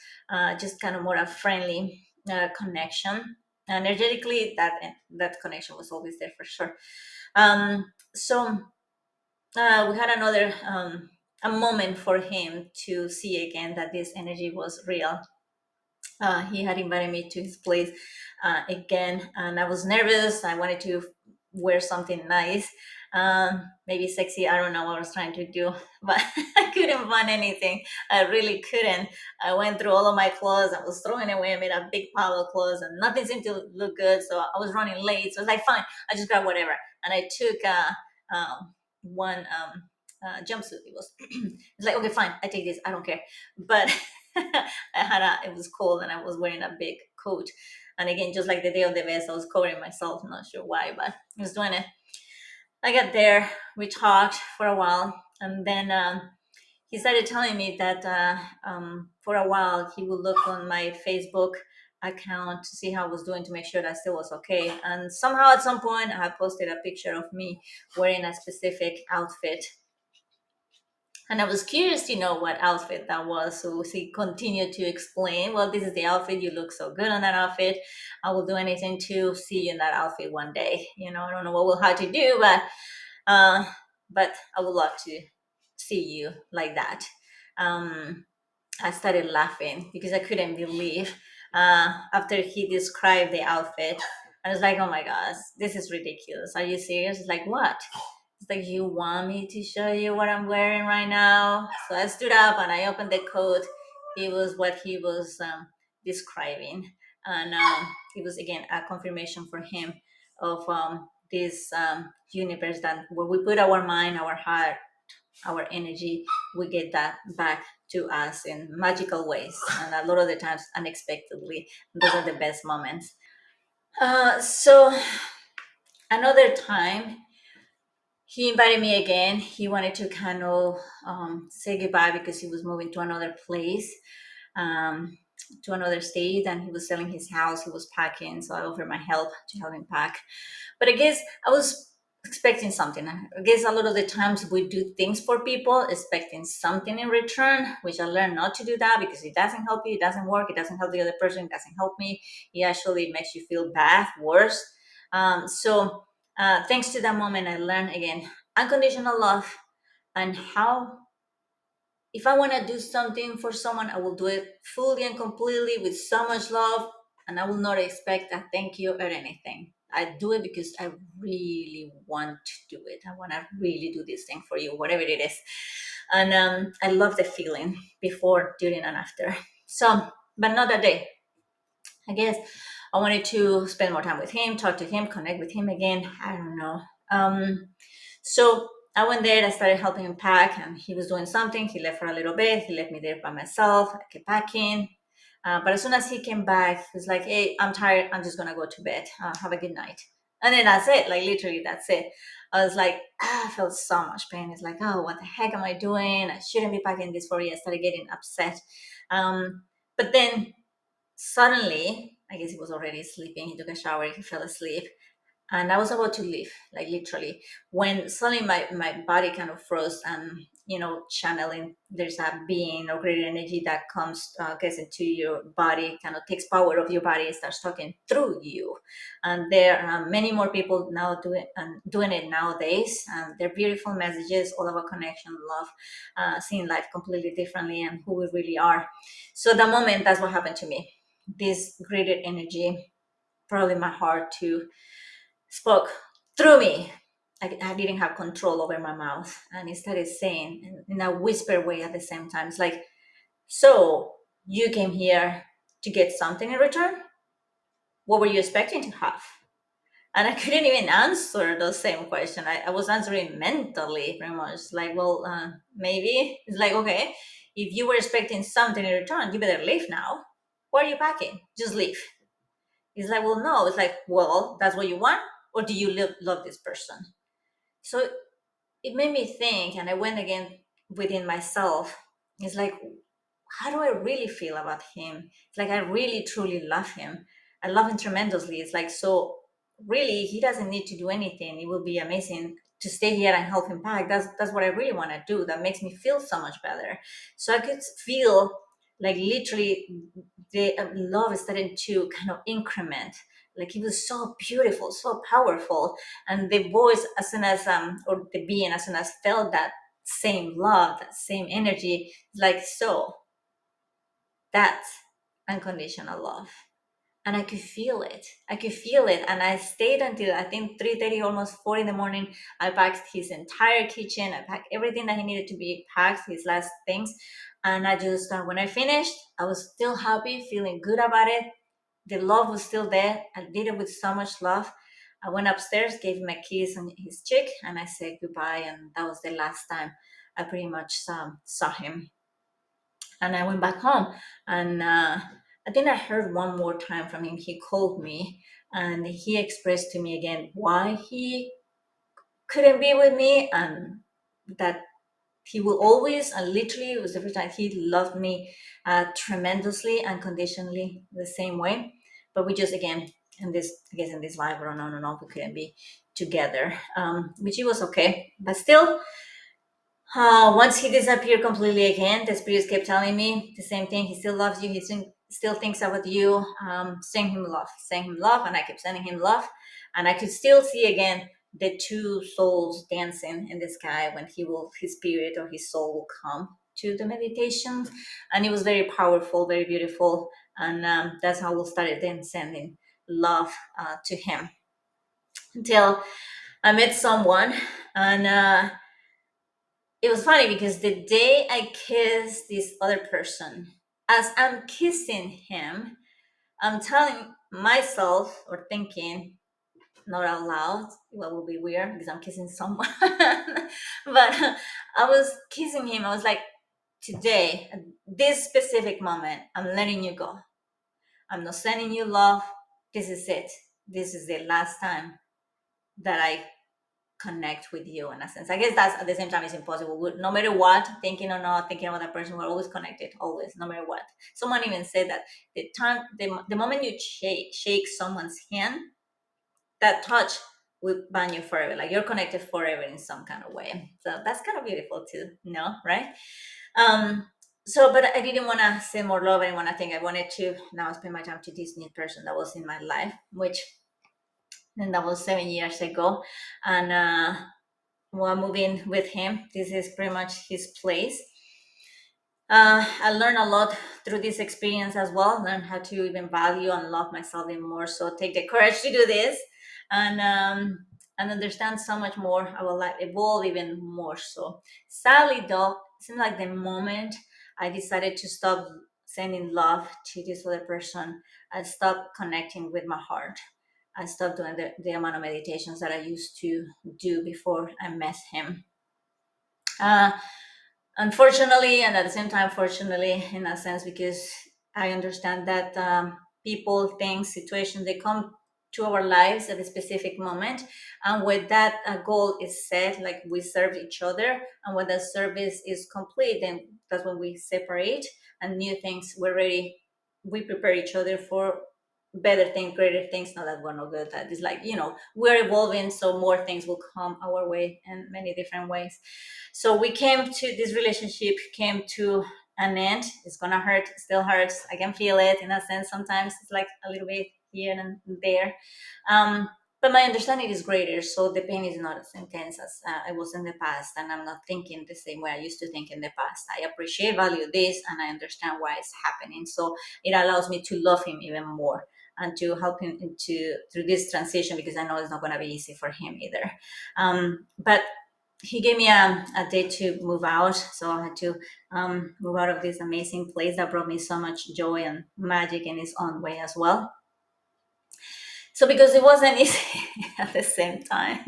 Just kind of more a friendly connection. Energetically, that connection was always there for sure. So we had another a moment for him to see again that this energy was real. He had invited me to his place again, and I was nervous. I wanted to wear something nice, maybe sexy. I don't know what I was trying to do, but I couldn't find anything. I really couldn't. I went through all of my clothes. I was throwing away. I made a big pile of clothes, and nothing seemed to look good. So I was running late. So I was like, fine, I just grabbed whatever, and I took one jumpsuit. It was it's like, okay, fine, I take this. I don't care, but it was cold and I was wearing a big coat. And again, just like the day of the vest, I was covering myself. I'm not sure why, but I was doing it. I got there, we talked for a while, and then he started telling me that for a while he would look on my Facebook account to see how I was doing, to make sure that I still was okay. And somehow at some point I posted a picture of me wearing a specific outfit, and I was curious to know what outfit that was. So he continued to explain, well, this is the outfit. You look so good on that outfit. I will do anything to see you in that outfit one day. I don't know what we'll have to do, uh, but I would love to see you like that. Um, I started laughing because I couldn't believe after he described the outfit. I was like, oh my gosh, this is ridiculous. Are you serious? It's like, what? It's like, you want me to show you what I'm wearing right now? So I stood up and I opened the coat. It was what he was describing. And it was, again, a confirmation for him of this universe, that when we put our mind, our heart, our energy, we get that back to us in magical ways. And a lot of the times, unexpectedly. Those are the best moments. So another time, he invited me again. He wanted to kind of say goodbye because he was moving to another place. um, to another state, and he was selling his house. He was packing, so I offered my help to help him pack. But I guess I was expecting something. I guess a lot of the times we do things for people expecting something in return, which I learned not to do that, because it doesn't help you, it doesn't work, it doesn't help the other person, it doesn't help me. It actually makes you feel bad, worse. Thanks to that moment, I learned again unconditional love, and how if I want to do something for someone, I will do it fully and completely with so much love, and I will not expect a thank you or anything. I do it because I really want to do it. I want to really do this thing for you, whatever it is. And I love the feeling before, during, and after. So, but not that day. I guess I wanted to spend more time with him, talk to him, connect with him again. I don't know. Um, so I went there, I started helping him pack, and he was doing something. He left for a little bit. He left me there by myself. I kept packing. But as soon as he came back, he was like, "Hey, I'm tired. I'm just going to go to bed. Have a good night." And then that's it. Like, literally, that's it. I was like, I felt so much pain. It's like, oh, what the heck am I doing? I shouldn't be packing this for you. I started getting upset. But then suddenly, I guess he was already sleeping. He took a shower, he fell asleep, and I was about to leave, like literally, when suddenly my body kind of froze, and channeling, there's a being or greater energy that comes, gets into your body, kind of takes power of your body, starts talking through you. And there are many more people now doing it nowadays, and they're beautiful messages all about connection, love, seeing life completely differently, and who we really are. So the moment, that's what happened to me. This greater energy, probably my heart too, spoke through me. I didn't have control over my mouth, and it started saying in a whisper way at the same time. It's like, so you came here to get something in return? What were you expecting to have? And I couldn't even answer the same question. I was answering mentally, pretty much like, well, maybe. It's like, okay, if you were expecting something in return, you better leave now. Why are you packing? Just leave. It's like, well, no. It's like, well, that's what you want, or do you love this person? So it made me think, and I went again within myself. It's like, how do I really feel about him? It's like I really truly love him. I love him tremendously. It's like, so really he doesn't need to do anything. It will be amazing to stay here and help him pack. That's what I really want to do. That makes me feel so much better. So I could feel like literally the love is starting to kind of increment. Like it was so beautiful, so powerful. And the voice, as soon as or the being, as soon as felt that same love, that same energy, like, so that's unconditional love. And I could feel it. I could feel it. And I stayed until I think 3:30, almost 4 in the morning. I packed his entire kitchen. I packed everything that he needed to be packed, his last things. And I just, when I finished, I was still happy, feeling good about it. The love was still there. I did it with so much love. I went upstairs, gave him a kiss on his cheek, and I said goodbye. And that was the last time I pretty much saw him. And I went back home, and I think I heard one more time from him. He called me, and he expressed to me again why he couldn't be with me, and that he will always, and literally it was every time, he loved me tremendously, unconditionally, the same way. But we just, again, in this, I guess in this life, I don't know, we couldn't be together, which it was okay. But still, once he disappeared completely again, the spirits kept telling me the same thing. He still loves you. He still thinks about you. Send him love. And I kept sending him love. And I could still see again the two souls dancing in the sky when his spirit or his soul will come to the meditation. And it was very powerful, very beautiful. And that's how we started then sending love to him until I met someone. And it was funny because the day I kissed this other person, as I'm kissing him, I'm telling myself or thinking, not out loud, what would be weird because I'm kissing someone, but I was kissing him. I was like, today, at this specific moment, I'm letting you go. I'm not sending you love. This is it. This is the last time that I connect with you in a sense. I guess that's at the same time it's impossible. No matter what, thinking or not thinking about that person, we're always connected, always, no matter what. Someone even said that the moment you shake someone's hand, that touch will bind you forever. Like you're connected forever in some kind of way. So that's kind of beautiful too, right? Um, but I didn't want to say more love. I didn't want to think. I wanted to now spend my time to this new person that was in my life, which and that was 7 years ago. And while moving with him, this is pretty much his place. I learned a lot through this experience as well. Learn how to even value and love myself even more. So take the courage to do this, and understand so much more. I will like evolve even more. So sadly, though, it seems like the moment I decided to stop sending love to this other person, I stopped connecting with my heart. I stopped doing the amount of meditations that I used to do before I met him. Uh, Unfortunately, and at the same time fortunately, in a sense, because I understand that people, things, situations, they come to our lives at a specific moment, and when that goal is set, like we serve each other, and when that service is complete, then that's when we separate, and new things, we're ready, we prepare each other for better things, greater things. Not that we're not good at, it's like, we're evolving, so more things will come our way in many different ways. So we came to this relationship, came to an end. It's gonna hurt, still hurts, I can feel it in a sense. Sometimes it's like a little bit here and there, but my understanding is greater, so the pain is not as intense as I was in the past, and I'm not thinking the same way I used to think in the past. I appreciate, value this, and I understand why it's happening, so it allows me to love him even more and to help him into through this transition, because I know it's not going to be easy for him either. But he gave me a day to move out, so I had to move out of this amazing place that brought me so much joy and magic in its own way as well. So because it wasn't easy at the same time,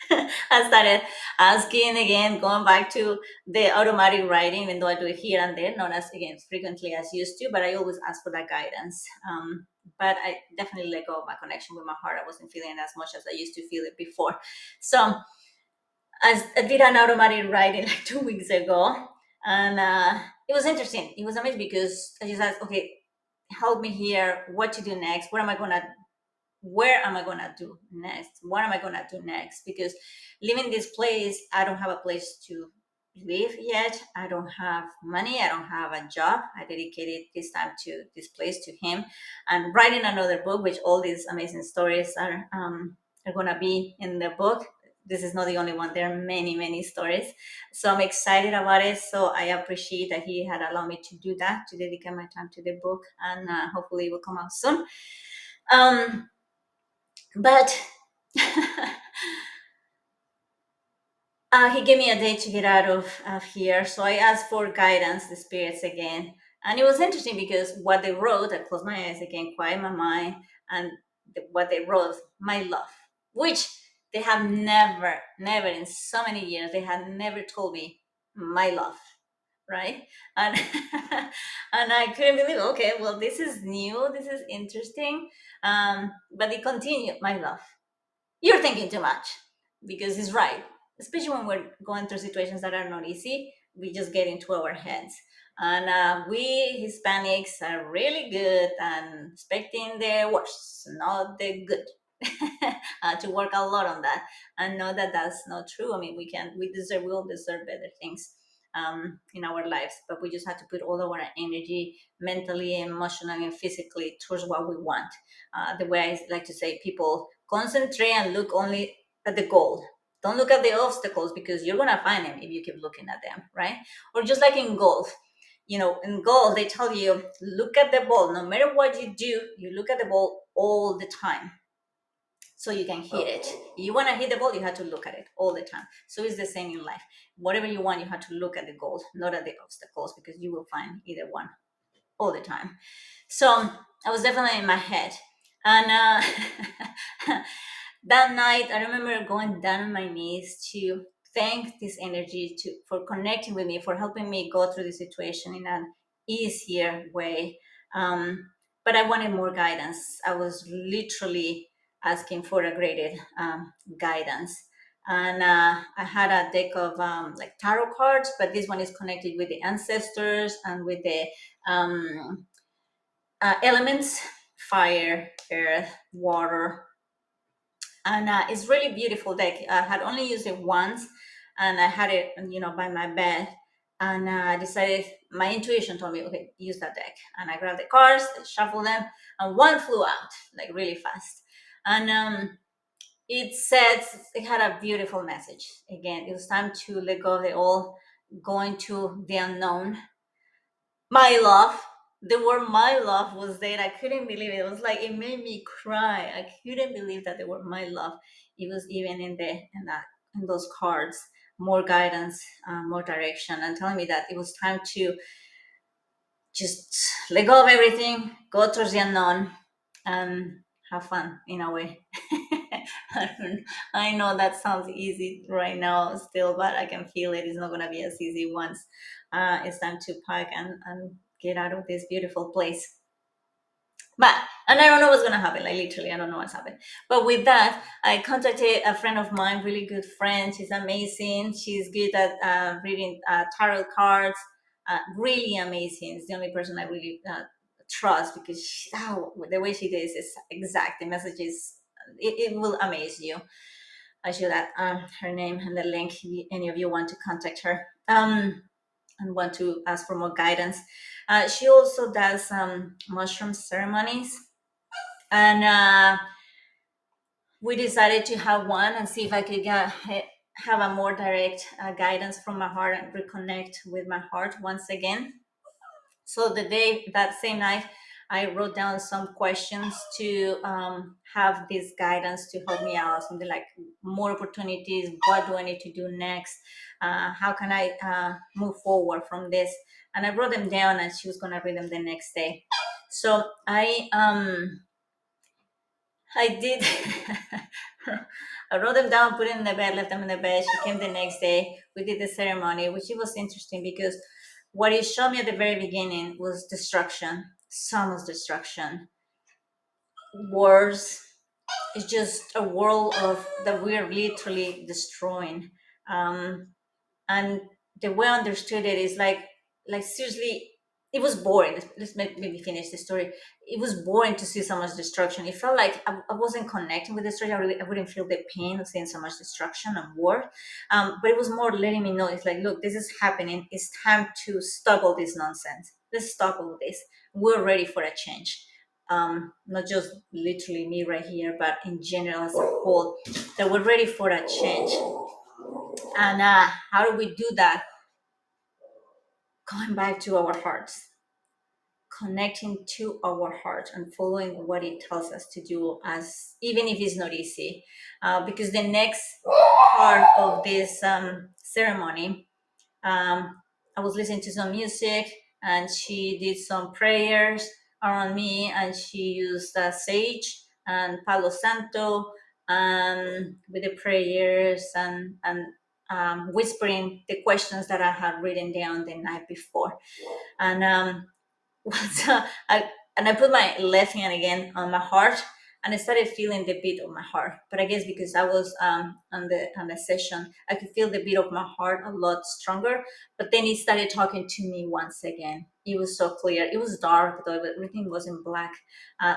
I started asking again, going back to the automatic writing, even though I do it here and there, not as again frequently as used to, but I always ask for that guidance. But I definitely let go of my connection with my heart. I wasn't feeling as much as I used to feel it before. So I did an automatic writing like 2 weeks ago, and it was interesting. It was amazing because I just asked, okay, help me here. What to do next? Where am I gonna do next? What am I gonna do next? Because leaving this place, I don't have a place to live yet. I don't have money. I don't have a job. I dedicated this time to this place, to him, and writing another book, which all these amazing stories are gonna be in the book. This is not the only one. There are many, many stories. So I'm excited about it. So I appreciate that he had allowed me to do that, to dedicate my time to the book, and hopefully it will come out soon. Um, but he gave me a day to get out of here. So I asked for guidance, the spirits again. And it was interesting because what they wrote, I closed my eyes again, quiet my mind, and what they wrote, my love, which they have never, never in so many years, they had never told me my love, right? And and I couldn't believe, okay, well, this is new, this is interesting. But they continued, my love, you're thinking too much, because it's right, especially when we're going through situations that are not easy. We just get into our heads, and we Hispanics are really good and expecting the worst, not the good. To work a lot on that and know that that's not true. I mean, we all deserve better things in our lives, but we just have to put all of our energy mentally, emotionally, and physically towards what we want. The way I like to say, people concentrate and look only at the goal. Don't look at the obstacles, because you're gonna find them if you keep looking at them, right? Or just like in golf, in golf they tell you, look at the ball. No matter what you do, you look at the ball all the time, so you can hit it. You want to hit the ball, you have to look at it all the time. So it's the same in life. Whatever you want, you have to look at the goal, not at the obstacles, because you will find either one all the time. So I was definitely in my head, and that night I remember going down on my knees to thank this energy for connecting with me, for helping me go through the situation in an easier way. But I wanted more guidance. I was literally asking for a graded guidance. And I had a deck of like tarot cards, but this one is connected with the ancestors and with the elements: fire, earth, water. And it's really beautiful deck. I had only used it once, and I had it, by my bed. And I decided, my intuition told me, okay, use that deck. And I grabbed the cards, I shuffled them, and one flew out like really fast. And it had a beautiful message. Again, it was time to let go of it all, going to the unknown. My love, the word my love was there. I couldn't believe it. It was like, it made me cry. I couldn't believe that the word my love, it was even in those cards. More guidance, more direction, and telling me that it was time to just let go of everything, go towards the unknown, and have fun in a way. I know that sounds easy right now still, but I can feel it. It's not going to be as easy once it's time to pack and get out of this beautiful place. But, and I don't know what's going to happen. Like, literally, I don't know what's happened. But with that, I contacted a friend of mine, really good friend. She's amazing. She's good at reading tarot cards. Really amazing. It's the only person I really trust, because the way she does is exact. The message is, it will amaze you. I should add her name and the link if any of you want to contact her. And want to ask for more guidance. She also does mushroom ceremonies, and we decided to have one and see if I could have a more direct guidance from my heart and reconnect with my heart once again. So that same night, I wrote down some questions to have this guidance to help me out. Something like more opportunities. What do I need to do next? How can I move forward from this? And I wrote them down, and she was gonna read them the next day. So I did. I wrote them down, put it in the bed, left them in the bed. She came the next day. We did the ceremony, which it was interesting because what it showed me at the very beginning was destruction, so much destruction, wars. It's just a world of that we are literally destroying. Um, and the way I understood it is like seriously, it was boring. Let's maybe finish the story. It was boring to see so much destruction. It felt like I wasn't connecting with the story. I wouldn't feel the pain of seeing so much destruction and war. But it was more letting me know, it's like, look, this is happening. It's time to stop all this nonsense. Let's stop all this. We're ready for a change. Not just literally me right here, but in general as a whole, that we're ready for a change. And how do we do that? Going back to our hearts, connecting to our heart and following what it tells us to do, as even if it's not easy. Because the next part of this ceremony, I was listening to some music, and she did some prayers around me, and she used sage and Palo Santo with the prayers and whispering the questions that I had written down the night before. And so I put my left hand again on my heart, and I started feeling the beat of my heart. But I guess because I was on the session, I could feel the beat of my heart a lot stronger. But then it started talking to me once again. It was so clear. It was dark though, but everything was in black.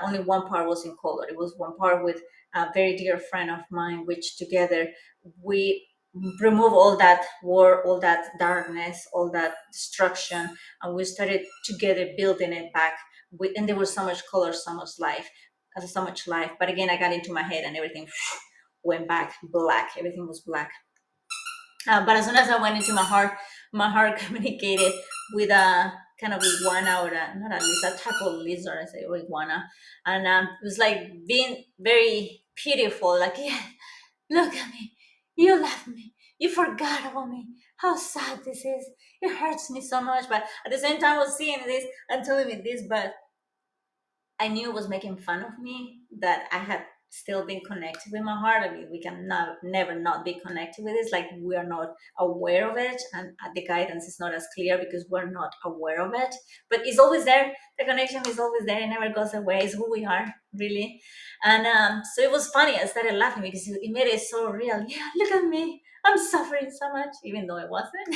Only one part was in color. It was one part with a very dear friend of mine, which together we remove all that war, all that darkness, all that destruction, and we started together building it back. And there was so much color, so much life, so much life. But again, I got into my head, and everything went back black. Everything was black. But as soon as I went into my heart communicated with a kind of iguana, or not at least a type of lizard, I say, or iguana. And it was like being very pitiful, like, yeah, look at me. You left me. You forgot about me. How sad this is. It hurts me so much. But at the same time, I was seeing this and telling me this, but I knew it was making fun of me, that I had still been connected with my heart. I mean, we can never not be connected with this. Like, we are not aware of it, and the guidance is not as clear because we're not aware of it. But it's always there. The connection is always there. It never goes away. It's who we are. really. And so it was funny. I started laughing because it made it so real. Yeah, look at me. I'm suffering so much, even though it wasn't.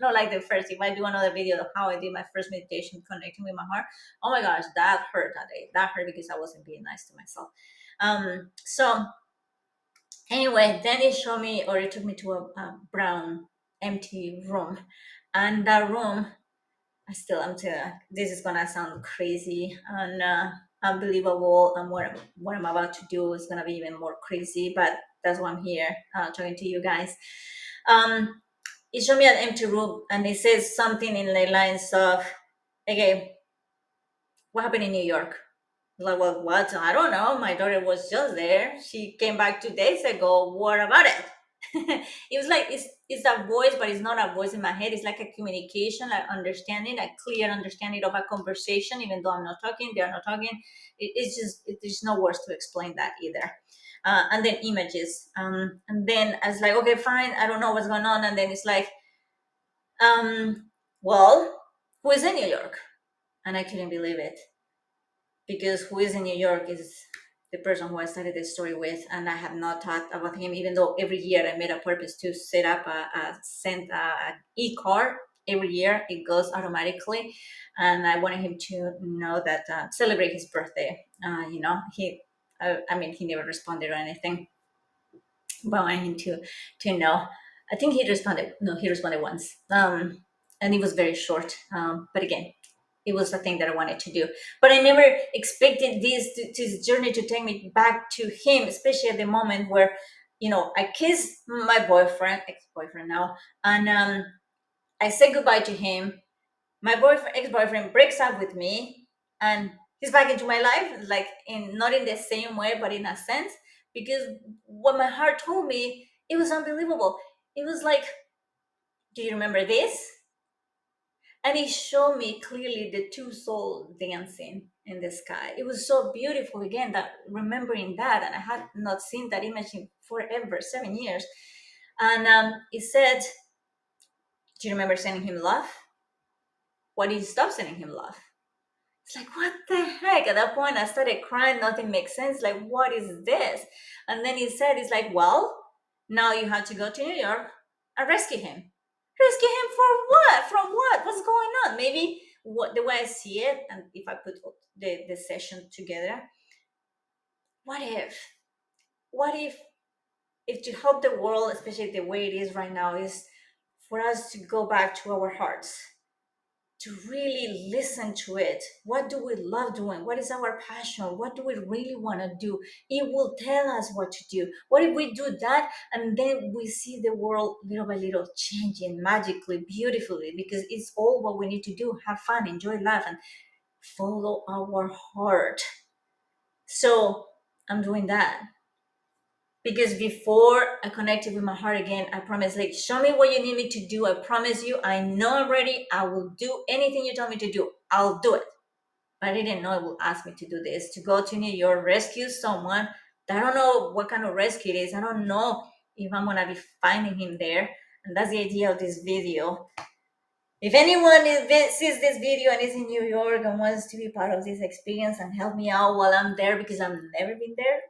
Not like the first. If I do another video of how I did my first meditation connecting with my heart, oh my gosh, that hurt that day. That hurt because I wasn't being nice to myself. So anyway, then it showed me, or it took me to a brown, empty room. And that room, I'm telling you, this is gonna sound crazy and unbelievable. And what I'm about to do is gonna be even more crazy, but that's why I'm here talking to you guys. Um, it showed me an empty room, and it says something in the lines of, okay, what happened in New York? Like, well, what? I don't know. My daughter was just there. She came back 2 days ago. What about it? It was like it's a voice, but it's not a voice in my head. It's like a communication, like understanding, a clear understanding of a conversation. Even though I'm not talking, they're not talking. There's no words to explain that either. And then images. And then I was like, okay, fine. I don't know what's going on. And then it's like, well, who is in New York? And I couldn't believe it, because who is in New York is the person who I started this story with, and I have not talked about him. Even though every year I made a purpose to set up send a e-card every year, it goes automatically, and I wanted him to know that celebrate his birthday. I mean, he never responded or anything, but I wanted him to know. I think he responded. No, he responded once, and it was very short. But again, it was the thing that I wanted to do. But I never expected this journey to take me back to him, especially at the moment where, I kissed my boyfriend, ex-boyfriend now, and I said goodbye to him. My boyfriend, ex-boyfriend, breaks up with me, and he's back into my life, like in not in the same way, but in a sense, because what my heart told me, it was unbelievable. It was like, do you remember this? And he showed me clearly the two souls dancing in the sky. It was so beautiful, again, that remembering that, and I had not seen that image in forever, 7 years. And he said, do you remember sending him love? Why did you stop sending him love? It's like, what the heck? At that point I started crying. Nothing makes sense. Like, what is this? And then he said, it's like, well, now you have to go to New York and rescue him. Rescue him for what? From what? What's going on? Maybe what the way I see it, and if I put the session together, what if? What if to help the world, especially the way it is right now, is for us to go back to our hearts, to really listen to it. What do we love doing? What is our passion? What do we really want to do? It will tell us what to do. What if we do that, and then we see the world little by little changing magically, beautifully, because it's all what we need to do: have fun, enjoy life, and follow our heart. So I'm doing that. Because before I connected with my heart again, I promised, like, show me what you need me to do. I promise you, I know I'm ready. I will do anything you tell me to do. I'll do it. But I didn't know it would ask me to do this, to go to New York, rescue someone. I don't know what kind of rescue it is. I don't know if I'm gonna be finding him there. And that's the idea of this video. If anyone sees this video and is in New York and wants to be part of this experience and help me out while I'm there, because I've never been there,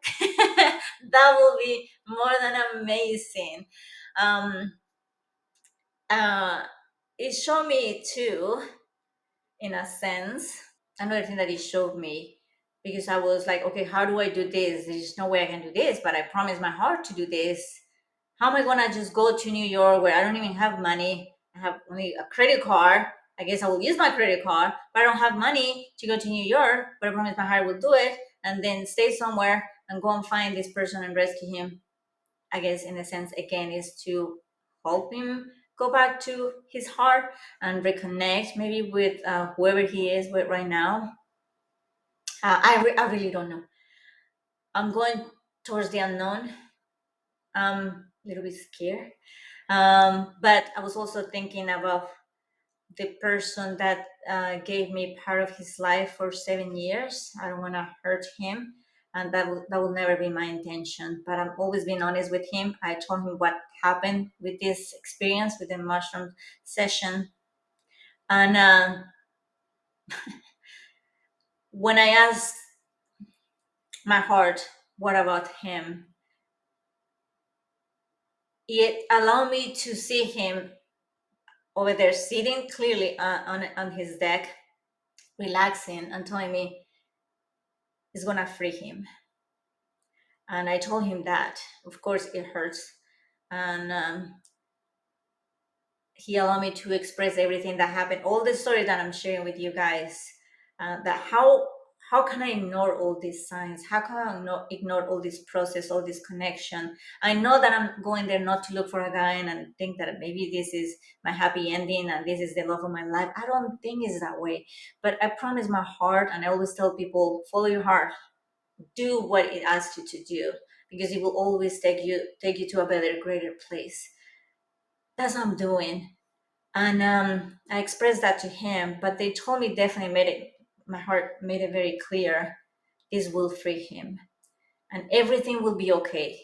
that will be more than amazing. Um, it showed me too, in a sense, another thing that it showed me, because I was like, okay, how do I do this? There's no way I can do this, but I promised my heart to do this. How am I gonna just go to New York where I don't even have money? I have only a credit card. I guess I will use my credit card, but I don't have money to go to New York. But I promise my heart will do it, and then stay somewhere and go and find this person and rescue him. I guess in a sense, again, is to help him go back to his heart and reconnect maybe with whoever he is with right now. I really don't know. I'm going towards the unknown. I'm a little bit scared. But I was also thinking about the person that gave me part of his life for 7 years. I don't want to hurt him, and that will never be my intention. But I'm always being honest with him. I told him what happened with this experience with the mushroom session, and when I asked my heart, what about him? It allowed me to see him over there sitting clearly on his deck, relaxing and telling me it's gonna free him. And I told him that. Of course, it hurts. And he allowed me to express everything that happened, all the story that I'm sharing with you guys. That how can I ignore all these signs? How can I not ignore all this process, all this connection? I know that I'm going there not to look for a guy and think that maybe this is my happy ending and this is the love of my life. I don't think it's that way. But I promise my heart, and I always tell people, follow your heart, do what it asks you to do, because it will always take you to a better, greater place. That's what I'm doing. And I expressed that to him, but they told me, definitely made it, my heart made it very clear, this will free him and everything will be okay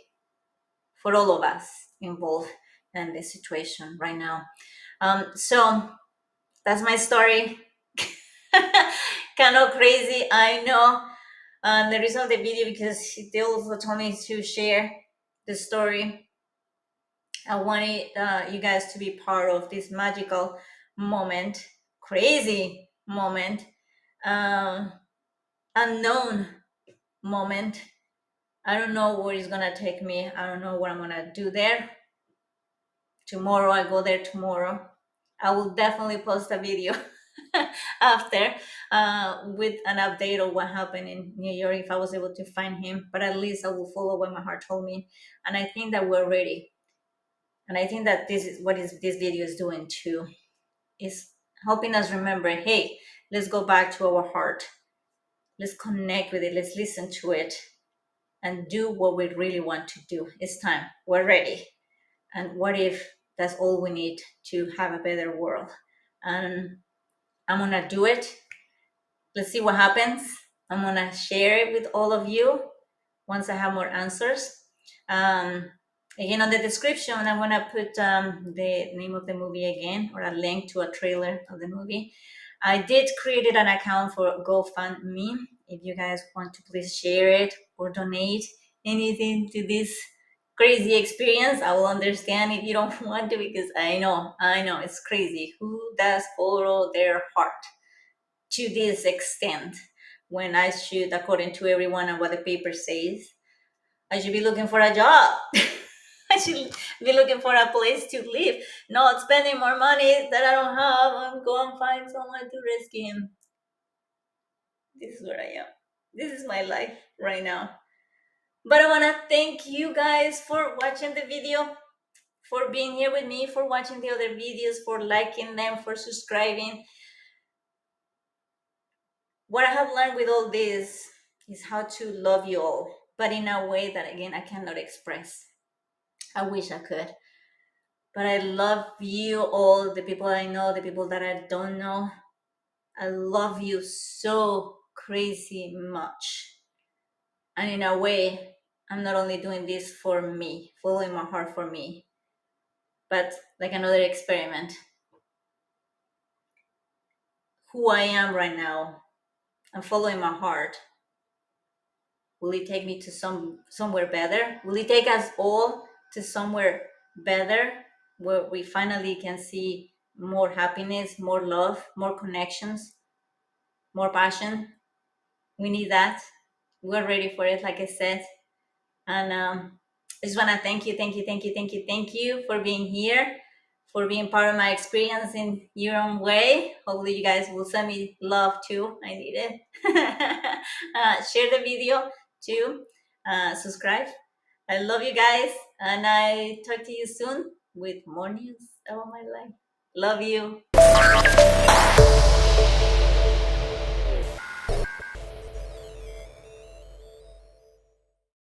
for all of us involved in this situation right now. So that's my story. Kind of crazy, I know. The reason of the video, because they also told me to share the story. I wanted you guys to be part of this magical moment, crazy moment, um, unknown moment. I don't know where it's gonna take me. I don't know what I'm gonna do there. Tomorrow, I go there tomorrow. I will definitely post a video after with an update of what happened in New York if I was able to find him. But at least I will follow what my heart told me. And I think that we're ready. And I think that this is what this video is doing too, is helping us remember, hey, let's go back to our heart. Let's connect with it. Let's listen to it and do what we really want to do. It's time. We're ready. And what if that's all we need to have a better world? And I'm going to do it. Let's see what happens. I'm going to share it with all of you once I have more answers. Again, on the description, I'm going to put the name of the movie again, or a link to a trailer of the movie. I did create an account for GoFundMe. If you guys want to please share it or donate anything to this crazy experience, I will understand if you don't want to, because I know it's crazy. Who does follow their heart to this extent, when I should, according to everyone and what the paper says, I should be looking for a job. I should be looking for a place to live, not spending more money that I don't have and go and find someone to rescue him. This is where I am. This is my life right now. But I want to thank you guys for watching the video, for being here with me, for watching the other videos, for liking them, for subscribing. What I have learned with all this is how to love you all, but in a way that, again, I cannot express. I wish I could. But I love you all, the people I know, the people that I don't know. I love you so crazy much. And in a way, I'm not only doing this for me, following my heart for me, but like another experiment. Who I am right now, I'm following my heart. Will it take me to somewhere better? Will it take us all to somewhere better, where we finally can see more happiness, more love, more connections, more passion? We need that. We're ready for it, like I said. And I just want to thank you for being here, for being part of my experience in your own way. Hopefully, you guys will send me love too. I need it. Share the video too. Subscribe. I love you guys, and I talk to you soon with more news about my life. Love you.